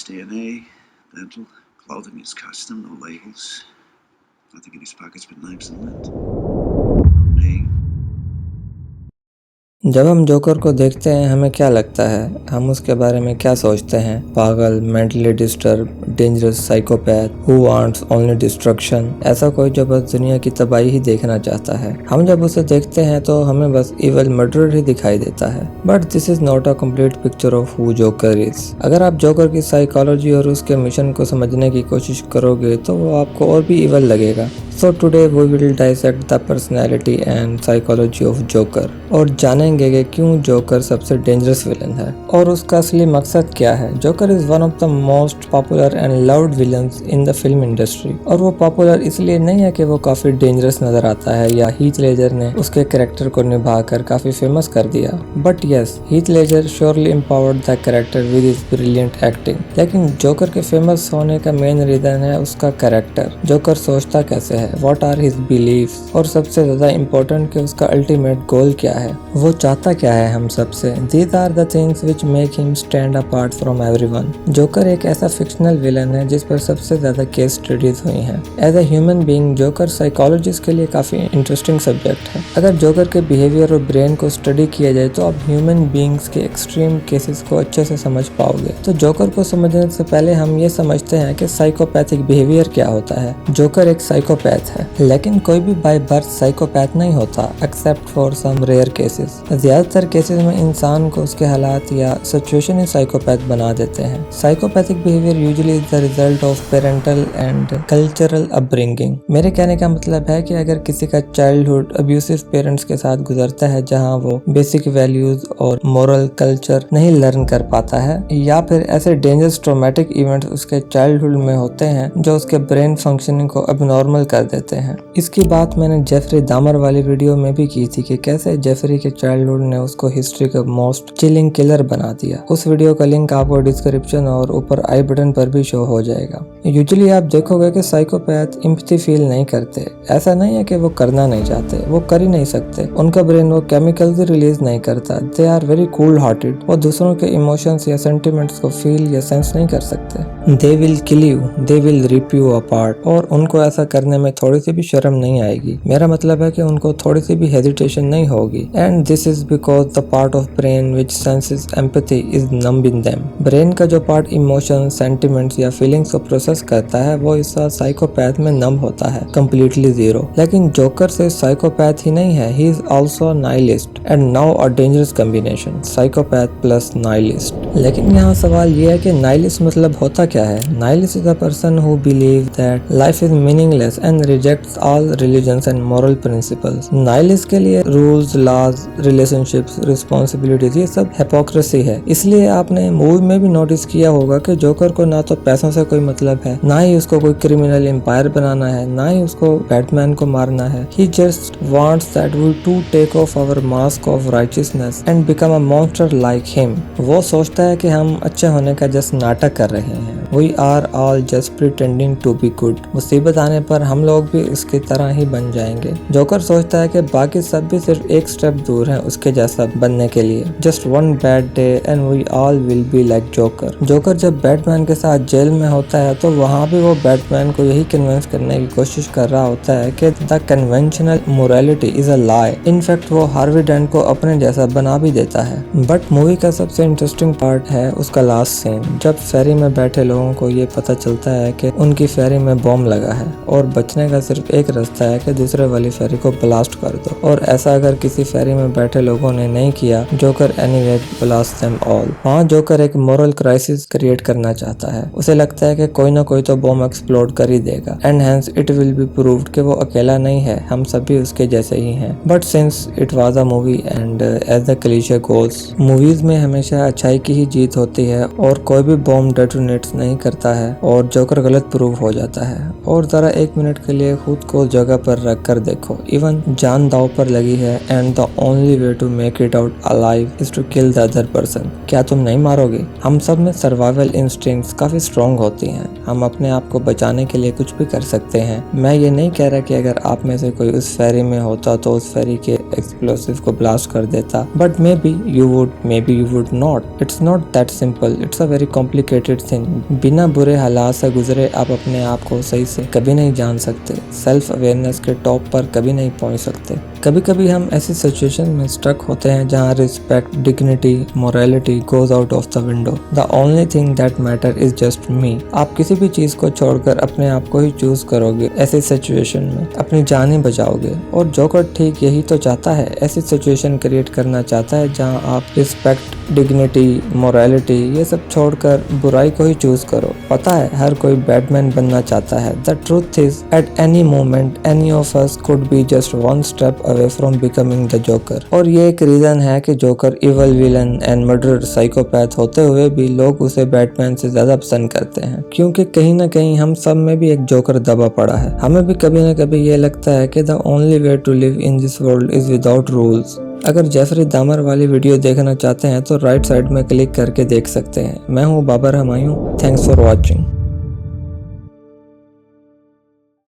DNA, dental, clothing is custom, no labels. Nothing in his pockets but knives and lint. No name. जब हम joker को देखते हैं हमें क्या लगता है, हम उसके बारे में क्या सोचते हैं? पागल, mentally disturb, dangerous psychopath who wants only destruction. ऐसा कोई जो बस दुनिया की तबाही ही देखना चाहता है। हम जब उसे देखते हैं तो हमें बस इवल मर्डरर ही दिखाई देता है। But this is not a complete picture of who joker is. अगर आप जोकर की साइकोलॉजी और उसके मिशन को समझने की कोशिश करोगे तो वो आपको और भी इवल लगेगा। So today we will dissect the personality and psychology of Joker और जानेंगे कि क्यों जोकर सबसे डेंजरस विलन है और उसका असली मकसद क्या है। Joker is one of the most popular and loved villains in the film industry और वो पॉपुलर इसलिए नहीं है कि वो काफी डेंजरस नजर आता है या हीथ लेजर ने उसके कैरेक्टर को निभाकर काफी फेमस कर दिया। But yes, Heath Ledger surely empowered the character with his brilliant acting. लेकिन जोकर के फेमस होने का मेन रीजन है उसका कैरेक्टर। जोकर सोचता कैसे है, What are his beliefs और सबसे ज्यादा इम्पोर्टेंट कि उसका अल्टीमेट गोल क्या है, वो चाहता क्या है हम सबसे। These are the things which make him stand apart from everyone। Joker एक ऐसा फिक्शनल विलन है जिस पर सबसे ज्यादा केस स्टडीज हुई हैं। As a human being joker psychologist के लिए काफी इंटरेस्टिंग सब्जेक्ट है। अगर जोकर के बिहेवियर और ब्रेन को स्टडी किया जाए तो आप ह्यूमन बीइंग्स के एक्सट्रीम केसेस को अच्छे से समझ पाओगे। तो जोकर को समझने से पहले हम ये समझते हैं कि साइकोपैथिक बिहेवियर क्या होता है। जोकर एक साइकोपैथ है, लेकिन कोई भी बाय बर्थ साइकोपैथ नहीं होता except for some rare cases. ज्यादातर केसेस में इंसान को उसके हालात या सिचुएशन ही साइकोपैथ बना देते हैं। Psychopathic behaviour usually is the result of parental and cultural upbringing. मेरे कहने का मतलब है कि अगर किसी का चाइल्डहुड अब्यूसिव पेरेंट्स के साथ गुजरता है जहां वो बेसिक वैल्यूज और मोरल कल्चर नहीं लर्न कर पाता है, या फिर ऐसे डेंजरस ट्रॉमेटिक इवेंट्स उसके चाइल्डहुड में होते हैं जो उसके ब्रेन फंक्शनिंग को अबनॉर्मल कर देते हैं। इसकी बात मैंने जेफरी दामर वाली वीडियो में भी की थी कि कैसे जेफरी के चाइल्डहुड ने उसको हिस्ट्री का मोस्ट चिलिंग किलर बना दिया। उस वीडियो का लिंक आपको डिस्क्रिप्शन और ऊपर आई बटन पर भी शो हो जाएगा। यूजुअली आप देखोगे कि साइकोपैथ एम्पैथी फील नहीं करते। ऐसा नहीं है कि वो करना नहीं चाहते, वो कर ही नहीं सकते। उनका ब्रेन वो केमिकल्स रिलीज नहीं करता। They are very cool hearted. वो दूसरों के इमोशंस या सेंटिमेंट्स को फील या सेंस नहीं कर सकते। They will kill you, they will rip you apart. और उनको ऐसा करने में थोड़ी सी भी शर्म नहीं आएगी। मेरा मतलब है कि उनको थोड़ी सी भी हेजिटेशन नहीं होगी। And this is because the part of brain which senses empathy is numb in them. Brain का जो पार्ट इमोशन, सेंटिमेंट्स या फीलिंग्स को प्रोसेस करता है वो इस साइकोपैथ में नम्ब होता है, कम्प्लीटली जीरो। लेकिन जोकर से साइकोपैथ ही नहीं है, he is also nihilist and now a dangerous combination, psychopath plus nihilist. लेकिन यहाँ सवाल ये है कि नाइलिस्ट मतलब होता क्या है। Nihilist is a person who believe that life is meaningless and rejects all religions and moral principles। Nihilist के लिए रूल्स, लॉज, रिलेशनशिप्स, रिस्पॉन्सिबिलिटीज ये सब हिपोक्रेसी है। इसलिए आपने मूवी में भी नोटिस किया होगा कि जोकर को ना तो पैसों से कोई मतलब है, ना ही उसको कोई क्रिमिनल एम्पायर बनाना है, ना ही उसको बैटमैन को मारना है। He just wants that we too take off our mask of righteousness and become a monster like him। वो सोचता है कि हम अच्छे होने का जस्ट नाटक कर रहे हैं। We are all just pretending to be good। मुसीबत आने पर हम लोग भी उसकी तरह ही बन जाएंगे। जोकर सोचता है कि बाकी सब भी सिर्फ एक स्टेप दूर हैं उसके जैसा बनने के लिए। Just one bad day and we all will be like joker. Joker जब बैटमैन के साथ जेल में होता है तो वहाँ भी वो बैटमैन को यही कन्विंस करने की कोशिश कर रहा होता है कि the conventional morality is a lie. In fact वो हार्वी डेंट को अपने जैसा बना भी देता है। बट मूवी का सबसे इंटरेस्टिंग पार्ट है उसका लास्ट सीन, जब फेरी में बैठे लोगों को ये पता चलता है कि उनकी फेरी में बॉम्ब लगा है और बचने का सिर्फ एक रास्ता है कि दूसरे वाली फेरी को ब्लास्ट कर दो। और ऐसा अगर किसी फेरी में बैठे लोगों ने नहीं किया, joker anyway blast them all. वहाँ जोकर एक मोरल क्राइसिस क्रिएट करना चाहता है। उसे लगता है कि कोई ना कोई तो बॉम्ब एक्सप्लोड कर ही देगा and hence it will be proved कि वो अकेला नहीं है, हम सभी उसके जैसे ही हैं। But since it was a movie and as the cliche goes, movies में हमेशा अच्छाई की ही जीत होती है और कोई भी बॉम्ब डेटोनेट्स नहीं करता है और जोकर गलत प्रूव हो जाता है। और जरा एक मिनट के लिए खुद को जगह पर रख कर देखो। इवन जान दाव पर लगी है and the only way to make it out alive is to kill the other person. क्या तुम नहीं मारोगे? हम सब में सर्वाइवल इंस्टिंक्ट्स काफी स्ट्रॉन्ग होती हैं। हम अपने आप को बचाने के लिए कुछ भी कर सकते हैं। मैं ये नहीं कह रहा कि अगर आप में से कोई उस फेरी में होता तो उस फेरी के एक्सप्लोसिव को ब्लास्ट कर देता, but may be you would, may be you would not. It's not that simple, it's a very complicated thing. बिना बुरे हालात से गुजरे आप अपने आप को सही से कभी नहीं जान सकते, सेल्फ अवेयरनेस के टॉप पर कभी नहीं पहुंच सकते। कभी कभी हम ऐसी सिचुएशन में स्ट्रक होते हैं जहां respect, dignity, morality goes out of the window. The only thing that matter is just me. आप किसी भी चीज को छोड़कर अपने आप को ही चूज करोगे ऐसी सिचुएशन में, अपनी जान ही बचाओगे। और जोकर ठीक यही तो चाहता है, ऐसी सिचुएशन क्रिएट करना चाहता है जहां आप रिस्पेक्ट, डिग्निटी, मोरालिटी ये सब छोड़कर बुराई को ही चूज करो। पता है हर कोई बैटमैन बनना चाहता है। The truth is at any moment any of us could be just one step away from becoming the joker. और ये एक रीजन है कि joker evil villain and murderer psychopath होते हुए भी लोग उसे बैटमैन से ज्यादा पसंद करते हैं, क्योंकि कहीं ना कहीं हम सब में भी एक जोकर दबा पड़ा है। हमें भी कभी ना कभी ये लगता है कि the only way to live in this world is without rules. अगर जेफरी दामर वाली वीडियो देखना चाहते हैं तो राइट साइड में क्लिक करके देख सकते हैं। मैं हूँ Babar Humayun. Thanks for watching.